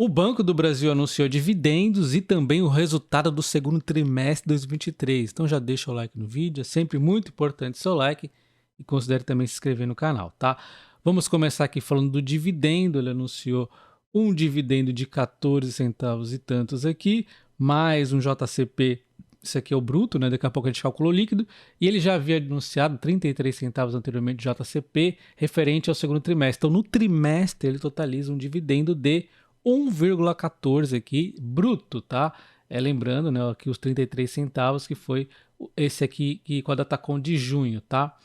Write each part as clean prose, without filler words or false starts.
O Banco do Brasil anunciou dividendos e também o resultado do segundo trimestre de 2023. Então já deixa o like no vídeo, é sempre muito importante seu like e considere também se inscrever no canal, tá? Vamos começar aqui falando do dividendo. Ele anunciou um dividendo de 14 centavos e tantos aqui, mais um JCP, isso aqui é o bruto, né? Daqui a pouco a gente calcula o líquido, e ele já havia anunciado 33 centavos anteriormente de JCP, referente ao segundo trimestre. Então no trimestre ele totaliza um dividendo de 1,14 aqui, bruto, tá? Lembrando, né, aqui os 33 centavos, que foi esse aqui que com a Datacom de junho, tá?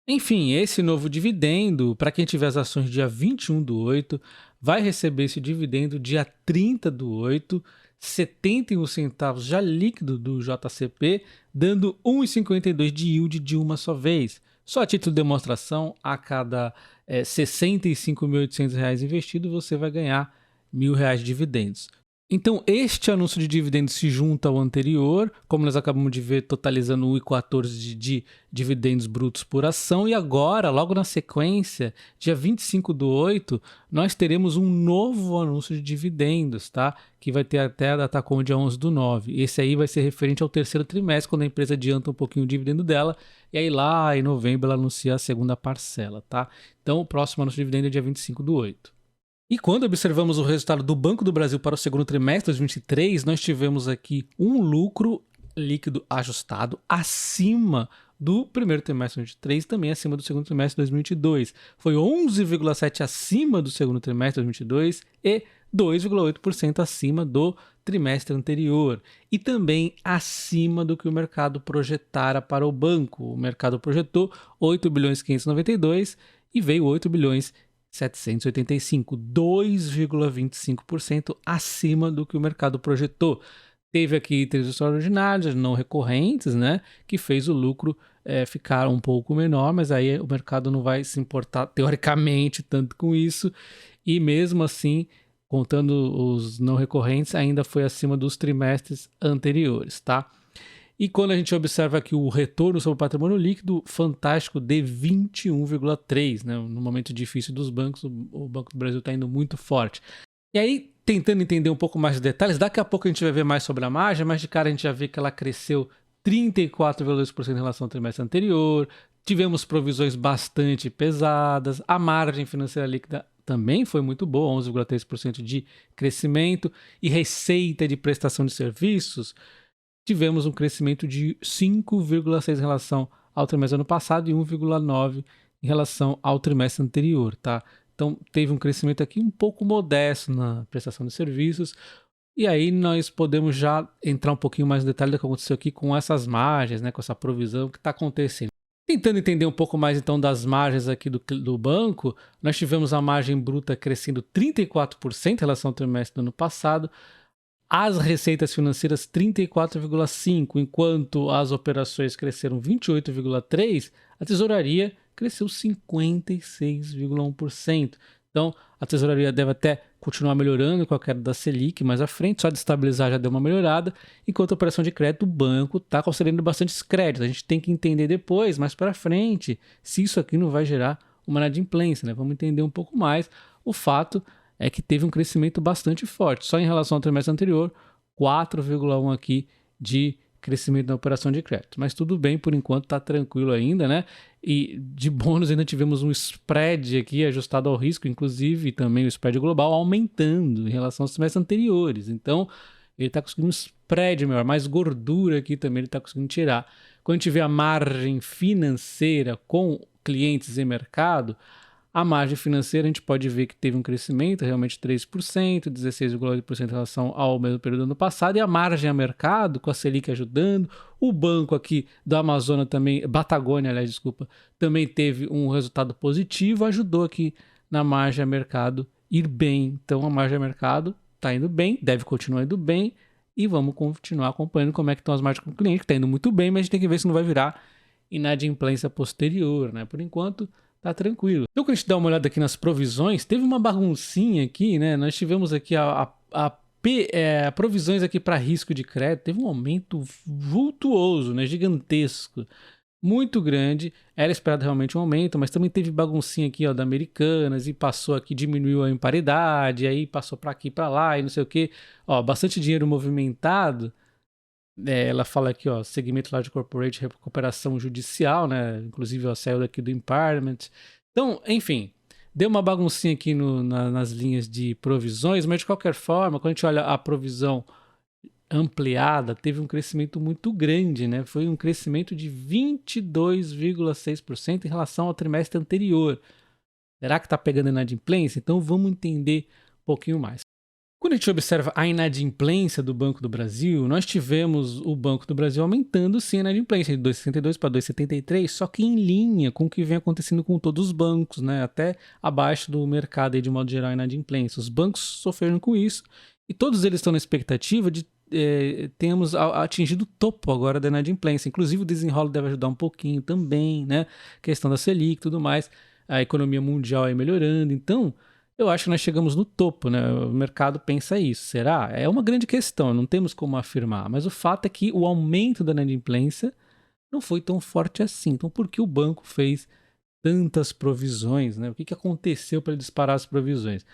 Enfim, esse novo dividendo, para quem tiver as ações dia 21/8, vai receber esse dividendo dia 30/8, 71 centavos já líquido do JCP, dando 1,52 de yield de uma só vez. Só a título de demonstração, a cada R$ 65.800 investido, você vai ganhar R$ 1.000 de dividendos. Então, este anúncio de dividendos se junta ao anterior, como nós acabamos de ver, totalizando 1,14 de dividendos brutos por ação. E agora, logo na sequência, dia 25/8, nós teremos um novo anúncio de dividendos, tá? Que vai ter até a Datacom dia 11/9. Esse aí vai ser referente ao terceiro trimestre, quando a empresa adianta um pouquinho o dividendo dela. E aí lá em novembro ela anuncia a segunda parcela, tá? Então, o próximo anúncio de dividendo é dia 25/8. E quando observamos o resultado do Banco do Brasil para o segundo trimestre de 2023, nós tivemos aqui um lucro líquido ajustado acima do primeiro trimestre de 2023, também acima do segundo trimestre de 2022. Foi 11,7% acima do segundo trimestre de 2022 e 2,8% acima do trimestre anterior. E também acima do que o mercado projetara para o banco. O mercado projetou 8.592 e veio 8.785, 2,25% acima do que o mercado projetou. Teve aqui itens extraordinários, não recorrentes, né, que fez o lucro ficar um pouco menor, mas aí o mercado não vai se importar teoricamente tanto com isso, e mesmo assim, contando os não recorrentes, ainda foi acima dos trimestres anteriores, tá? E quando a gente observa aqui o retorno sobre o patrimônio líquido, fantástico, de 21,3%, né? No momento difícil dos bancos, o Banco do Brasil está indo muito forte. E aí, tentando entender um pouco mais de detalhes, daqui a pouco a gente vai ver mais sobre a margem, mas de cara a gente já vê que ela cresceu 34,2% em relação ao trimestre anterior, tivemos provisões bastante pesadas, a margem financeira líquida também foi muito boa, 11,3% de crescimento, e receita de prestação de serviços, tivemos um crescimento de 5,6% em relação ao trimestre ano passado e 1,9% em relação ao trimestre anterior, tá? Então, teve um crescimento aqui um pouco modesto na prestação de serviços. E aí nós podemos já entrar um pouquinho mais no detalhe do que aconteceu aqui com essas margens, né? Com essa provisão que está acontecendo. Tentando entender um pouco mais então das margens aqui do banco, nós tivemos a margem bruta crescendo 34% em relação ao trimestre do ano passado, as receitas financeiras 34,5%, enquanto as operações cresceram 28,3%, a tesouraria cresceu 56,1%. Então, a tesouraria deve até continuar melhorando com a queda da Selic mais à frente, só de estabilizar já deu uma melhorada, enquanto a operação de crédito, o banco está concedendo bastantes créditos. A gente tem que entender depois, mais para frente, se isso aqui não vai gerar uma inadimplência, né? Vamos entender um pouco mais. O fato é que teve um crescimento bastante forte. Só em relação ao trimestre anterior, 4,1% aqui de crescimento na operação de crédito. Mas tudo bem, por enquanto está tranquilo ainda, né? E de bônus ainda tivemos um spread aqui ajustado ao risco, inclusive, e também o spread global aumentando em relação aos trimestres anteriores. Então, ele está conseguindo um spread maior, mais gordura aqui também ele está conseguindo tirar. Quando a gente vê a margem financeira com clientes e mercado, a margem financeira a gente pode ver que teve um crescimento, realmente 3%, 16,8% em relação ao mesmo período do ano passado, e a margem a mercado, com a Selic ajudando, o banco aqui do Amazonas também, Batagônia, aliás, desculpa, também teve um resultado positivo, ajudou aqui na margem a mercado ir bem. Então a margem a mercado está indo bem, deve continuar indo bem, e vamos continuar acompanhando como é que estão as margens com o cliente, que está indo muito bem, mas a gente tem que ver se não vai virar inadimplência posterior, né? Por enquanto, tá tranquilo. Então, quando a gente dá uma olhada aqui nas provisões, teve uma baguncinha aqui, né? Nós tivemos aqui provisões aqui para risco de crédito, teve um aumento vultuoso, né? Gigantesco. muito grande, era esperado realmente um aumento, mas também teve baguncinha aqui, ó, da Americanas, e passou aqui, diminuiu a imparidade, aí passou para aqui, para lá, e não sei o que, ó, bastante dinheiro movimentado. Ela fala aqui, ó, segmento large corporate, recuperação judicial, né, inclusive, ó, saiu daqui do impairment. Então, enfim, deu uma baguncinha aqui nas linhas de provisões, mas de qualquer forma, quando a gente olha a provisão ampliada, teve um crescimento muito grande, né? Foi um crescimento de 22,6% em relação ao trimestre anterior. Será que está pegando a inadimplência? Então vamos entender um pouquinho mais. Quando a gente observa a inadimplência do Banco do Brasil, nós tivemos o Banco do Brasil aumentando sim a inadimplência de 2,62 para 2,73, só que em linha com o que vem acontecendo com todos os bancos, né? Até abaixo do mercado aí, de modo geral, a inadimplência. Os bancos sofreram com isso e todos eles estão na expectativa de temos atingido o topo agora da inadimplência. Inclusive o desenrolo deve ajudar um pouquinho também, né? Questão da Selic e tudo mais, a economia mundial aí melhorando. Então, eu acho que nós chegamos no topo, né? O mercado pensa isso. Será? É uma grande questão, não temos como afirmar. Mas o fato é que o aumento da inadimplência não foi tão forte assim. Então, por que o banco fez tantas provisões, né? O que aconteceu para ele disparar as provisões?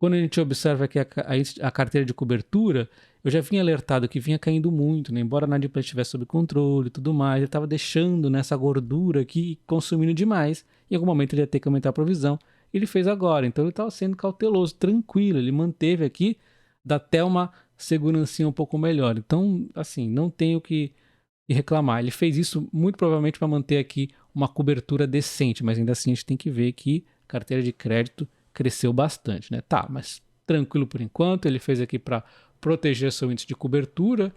Quando a gente observa aqui a carteira de cobertura, eu já vinha alertado que vinha caindo muito, né? Embora a inadimplência estivesse sob controle e tudo mais, ele estava deixando nessa gordura aqui, consumindo demais. Em algum momento ele ia ter que aumentar a provisão. Ele fez agora, então ele estava sendo cauteloso, tranquilo. Ele manteve aqui, dá até uma segurancinha um pouco melhor. Então, assim, não tenho que reclamar. Ele fez isso muito provavelmente para manter aqui uma cobertura decente, mas ainda assim a gente tem que ver que a carteira de crédito cresceu bastante, né? Tá, mas tranquilo por enquanto. Ele fez aqui para proteger seu índice de cobertura.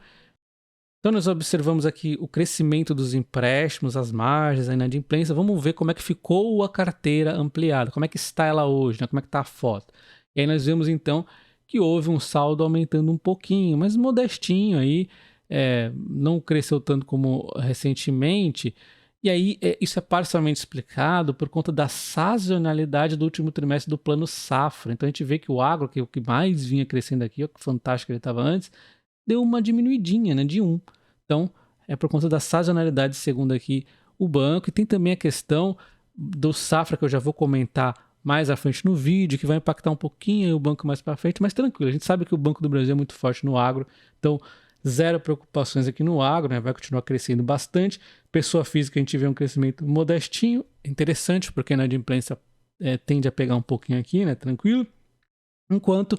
Então nós observamos aqui o crescimento dos empréstimos, as margens, a inadimplência. Vamos ver como é que ficou a carteira ampliada, como é que está ela hoje, né? Como é que está a foto. E aí nós vemos então que houve um saldo aumentando um pouquinho, mas modestinho aí, não cresceu tanto como recentemente. E aí isso é parcialmente explicado por conta da sazonalidade do último trimestre do plano safra. Então a gente vê que o agro, que é o que mais vinha crescendo aqui, ó, que fantástico ele estava antes, deu uma diminuidinha, né, de 1. Então, é por conta da sazonalidade, segundo aqui o banco. E tem também a questão do safra, que eu já vou comentar mais à frente no vídeo, que vai impactar um pouquinho o banco mais para frente, mas tranquilo. A gente sabe que o Banco do Brasil é muito forte no agro, então zero preocupações aqui no agro, né? Vai continuar crescendo bastante. Pessoa física, a gente vê um crescimento modestinho, interessante, porque a inadimplência tende a pegar um pouquinho aqui, né? Tranquilo. Enquanto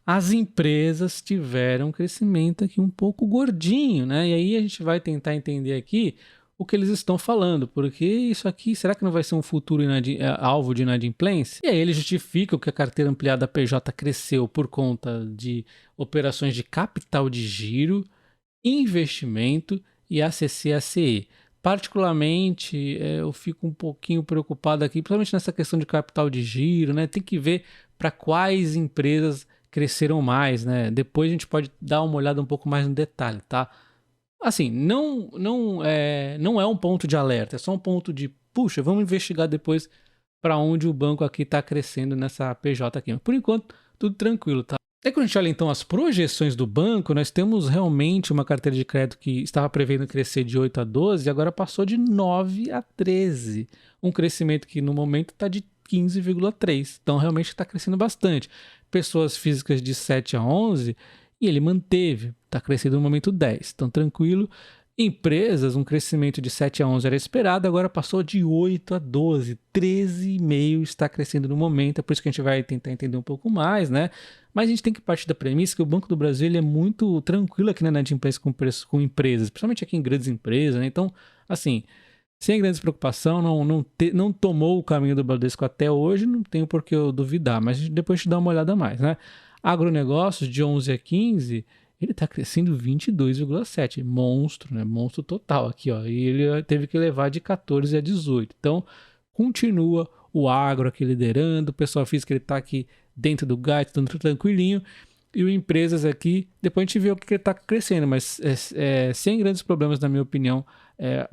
as empresas tiveram um crescimento aqui um pouco gordinho, né? E aí a gente vai tentar entender aqui o que eles estão falando, porque isso aqui, será que não vai ser um futuro alvo de inadimplência? E aí ele justifica que a carteira ampliada PJ cresceu por conta de operações de capital de giro, investimento e ACC-ACE. Particularmente, eu fico um pouquinho preocupado aqui, principalmente nessa questão de capital de giro, né? Tem que ver para quais empresas cresceram mais, né? Depois a gente pode dar uma olhada um pouco mais no detalhe, tá? Assim, não é um ponto de alerta, é só um ponto de, puxa, vamos investigar depois para onde o banco aqui está crescendo nessa PJ aqui. Mas por enquanto, tudo tranquilo, tá? Aí quando a gente olha então as projeções do banco, nós temos realmente uma carteira de crédito que estava prevendo crescer de 8 a 12 e agora passou de 9 a 13. Um crescimento que no momento está de 15,3. Então realmente está crescendo bastante. Pessoas físicas de 7 a 11 e ele manteve, está crescendo no momento 10. Então tranquilo. Empresas, um crescimento de 7 a 11 era esperado, agora passou de 8 a 12, 13,5 está crescendo no momento, é por isso que a gente vai tentar entender um pouco mais, né? Mas a gente tem que partir da premissa que o Banco do Brasil ele é muito tranquilo aqui na inadimplência com empresas, principalmente aqui em grandes empresas, né? Então, assim, sem grandes preocupação, não tomou o caminho do Bradesco até hoje, não tenho por que eu duvidar, mas depois a gente dá uma olhada mais, né? Agronegócios de 11 a 15... ele está crescendo 22,7, monstro, né? Monstro total aqui, ó. E ele teve que levar de 14 a 18. Então, continua o agro aqui liderando, o pessoal físico ele está aqui dentro do guide, tudo tranquilinho. E o empresas aqui, depois a gente vê o que ele está crescendo, mas sem grandes problemas, na minha opinião,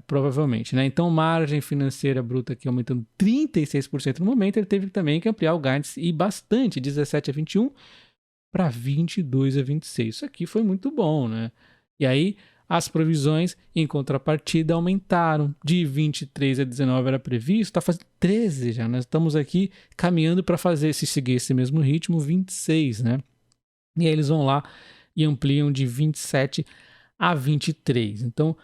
provavelmente, né? Então, margem financeira bruta aqui aumentando 36% no momento, ele teve também que ampliar o guidance e bastante, 17 a 21, para 22 a 26. Isso aqui foi muito bom, né? E aí, As provisões, em contrapartida, aumentaram. De 23 a 19 era previsto, está fazendo 13 já. Nós estamos aqui caminhando para fazer, se seguir esse mesmo ritmo, 26, né? E aí eles vão lá e ampliam de 27 a 23. Então,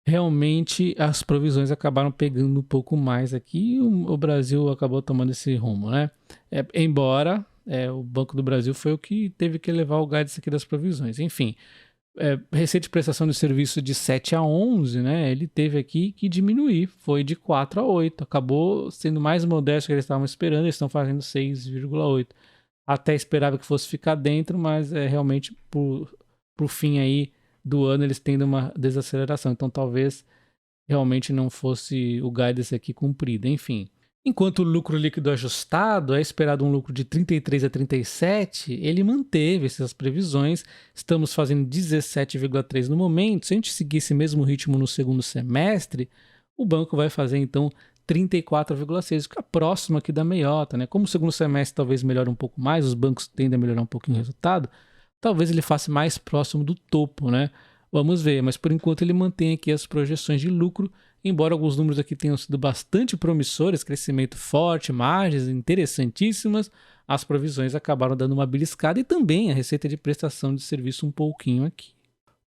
realmente, as provisões acabaram pegando um pouco mais aqui e o Brasil acabou tomando esse rumo, né? Embora o Banco do Brasil foi o que teve que levar o guidance aqui das provisões. Enfim, receita de prestação de serviço de 7 a 11, né? Ele teve aqui que diminuir, foi de 4 a 8. Acabou sendo mais modesto do que eles estavam esperando, eles estão fazendo 6,8. Até esperava que fosse ficar dentro, mas realmente pro fim aí do ano eles tendem uma desaceleração. Então talvez realmente não fosse o guidance aqui cumprido. Enfim, enquanto o lucro líquido ajustado é esperado um lucro de 33 a 37, ele manteve essas previsões. Estamos fazendo 17,3 no momento. Se a gente seguir esse mesmo ritmo no segundo semestre, o banco vai fazer então 34,6, fica próximo aqui da meiota, né? Como o segundo semestre talvez melhore um pouco mais, os bancos tendem a melhorar um pouquinho o resultado, talvez ele faça mais próximo do topo, né? Vamos ver, mas por enquanto ele mantém aqui as projeções de lucro, embora alguns números aqui tenham sido bastante promissores, crescimento forte, margens interessantíssimas, as provisões acabaram dando uma beliscada e também a receita de prestação de serviço um pouquinho aqui.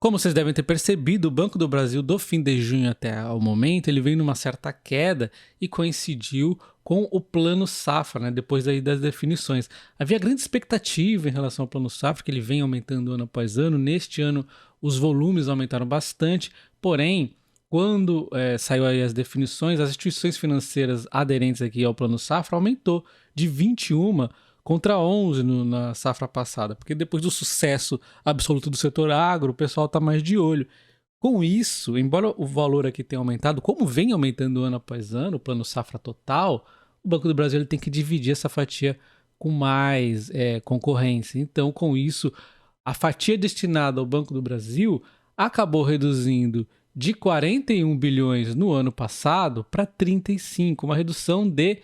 Como vocês devem ter percebido, o Banco do Brasil do fim de junho até o momento, ele veio numa certa queda e coincidiu com o Plano Safra, né, depois aí das definições. Havia grande expectativa em relação ao Plano Safra, que ele vem aumentando ano após ano. Neste ano, os volumes aumentaram bastante, porém, quando saiu aí as definições, as instituições financeiras aderentes aqui ao Plano Safra aumentou de 21 contra 11 na safra passada, porque depois do sucesso absoluto do setor agro, o pessoal está mais de olho. Com isso, embora o valor aqui tenha aumentado, como vem aumentando ano após ano, o plano safra total, o Banco do Brasil ele tem que dividir essa fatia com mais concorrência. Então, com isso, a fatia destinada ao Banco do Brasil acabou reduzindo de 41 bilhões no ano passado para 35, uma redução de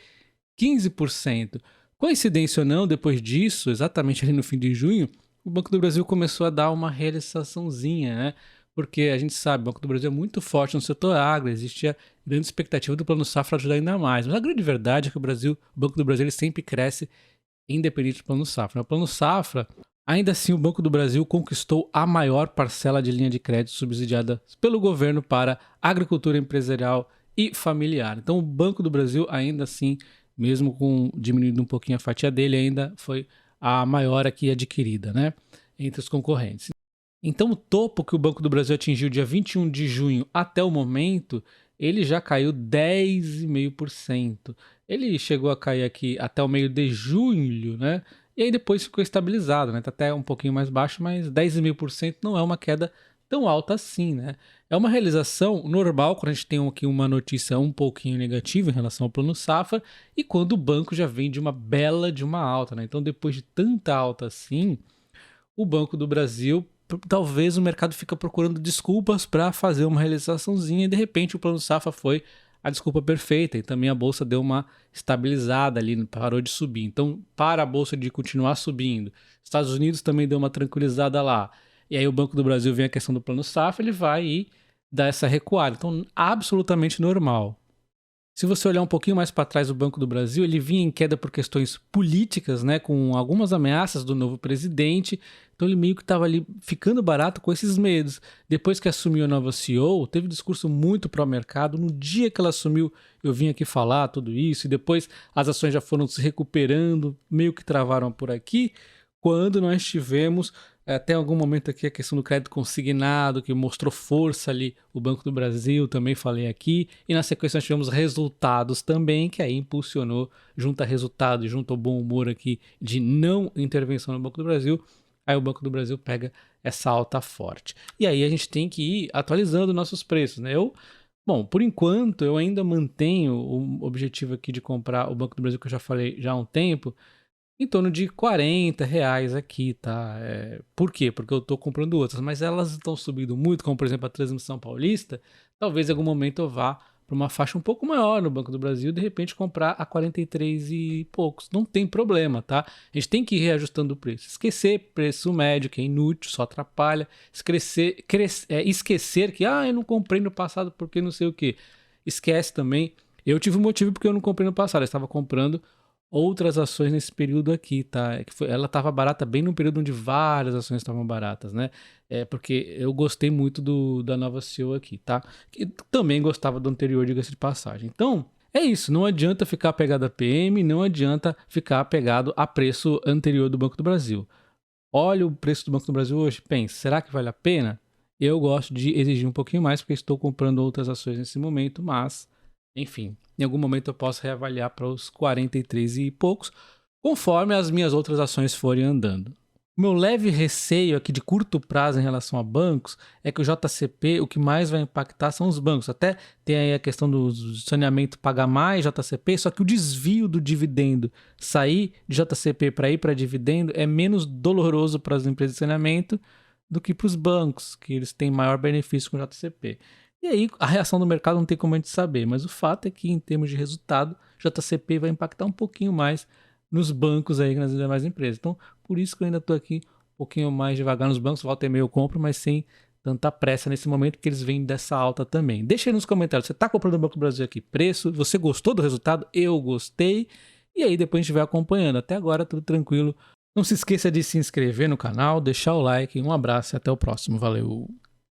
15%. Coincidência ou não, depois disso, exatamente ali no fim de junho, o Banco do Brasil começou a dar uma realizaçãozinha, né? Porque a gente sabe, o Banco do Brasil é muito forte no setor agro, existe a grande expectativa do Plano Safra ajudar ainda mais. Mas a grande verdade é que o Banco do Brasil ele sempre cresce independente do Plano Safra. O Plano Safra, ainda assim, o Banco do Brasil conquistou a maior parcela de linha de crédito subsidiada pelo governo para agricultura empresarial e familiar. Então, o Banco do Brasil, ainda assim, mesmo com diminuindo um pouquinho a fatia dele, ainda foi a maior aqui adquirida, né, entre os concorrentes. Então, o topo que o Banco do Brasil atingiu dia 21 de junho até o momento, ele já caiu 10,5%. Ele chegou a cair aqui até o meio de julho, né, e aí depois ficou estabilizado, né, tá até um pouquinho mais baixo, mas 10,5% não é uma queda tão alta assim, né? É uma realização normal quando a gente tem aqui uma notícia um pouquinho negativa em relação ao Plano Safra e quando o banco já vem de uma alta, né? Então, depois de tanta alta assim, o Banco do Brasil, talvez o mercado fica procurando desculpas para fazer uma realizaçãozinha e de repente o Plano Safra foi a desculpa perfeita e também a bolsa deu uma estabilizada ali, parou de subir. Então, para a bolsa de continuar subindo, Estados Unidos também deu uma tranquilizada lá. E aí o Banco do Brasil vem a questão do Plano Safra, ele vai e dá essa recuada. Então, absolutamente normal. Se você olhar um pouquinho mais para trás, o Banco do Brasil, ele vinha em queda por questões políticas, né, com algumas ameaças do novo presidente. Então ele meio que estava ali ficando barato com esses medos. Depois que assumiu a nova CEO, teve um discurso muito pró-mercado. No dia que ela assumiu, eu vim aqui falar tudo isso. E depois as ações já foram se recuperando, meio que travaram por aqui. Quando nós tivemos até algum momento aqui a questão do crédito consignado, que mostrou força ali, o Banco do Brasil, também falei aqui, e na sequência nós tivemos resultados também, que aí impulsionou, junto a resultado e junto ao bom humor aqui de não intervenção no Banco do Brasil, aí o Banco do Brasil pega essa alta forte. E aí a gente tem que ir atualizando nossos preços, né? Bom, por enquanto eu ainda mantenho o objetivo aqui de comprar o Banco do Brasil, que eu já falei já há um tempo, em torno de R$ 40 aqui, tá? Por quê? Porque eu tô comprando outras, mas elas estão subindo muito, como por exemplo a Transmissão Paulista, talvez em algum momento eu vá para uma faixa um pouco maior no Banco do Brasil, de repente comprar a 43 e poucos. Não tem problema, tá? A gente tem que ir reajustando o preço. Esquecer preço médio, que é inútil, só atrapalha. Esquecer que, eu não comprei no passado porque não sei o que. Esquece também. Eu tive um motivo porque eu não comprei no passado. Eu estava comprando outras ações nesse período aqui, tá? Ela estava barata bem no período onde várias ações estavam baratas, né? Porque eu gostei muito da nova CEO aqui, tá? Que também gostava do anterior, diga-se de passagem. Então, é isso. Não adianta ficar apegado a PM, não adianta ficar apegado a preço anterior do Banco do Brasil. Olha o preço do Banco do Brasil hoje, pensa, será que vale a pena? Eu gosto de exigir um pouquinho mais porque estou comprando outras ações nesse momento, mas, enfim, em algum momento eu posso reavaliar para os 43 e poucos, conforme as minhas outras ações forem andando. O meu leve receio aqui de curto prazo em relação a bancos é que o JCP, o que mais vai impactar são os bancos. Até tem aí a questão do saneamento pagar mais JCP, só que o desvio do dividendo sair de JCP para ir para dividendo é menos doloroso para as empresas de saneamento do que para os bancos, que eles têm maior benefício com o JCP. E aí a reação do mercado não tem como a gente saber, mas o fato é que em termos de resultado, JCP vai impactar um pouquinho mais nos bancos aí que nas demais empresas. Então, por isso que eu ainda estou aqui um pouquinho mais devagar nos bancos, volta e meia eu compro, mas sem tanta pressa nesse momento, porque eles vêm dessa alta também. Deixa aí nos comentários, você está comprando o Banco do Brasil aqui, preço, você gostou do resultado? Eu gostei. E aí depois a gente vai acompanhando. Até agora tudo tranquilo. Não se esqueça de se inscrever no canal, deixar o like, um abraço e até o próximo. Valeu!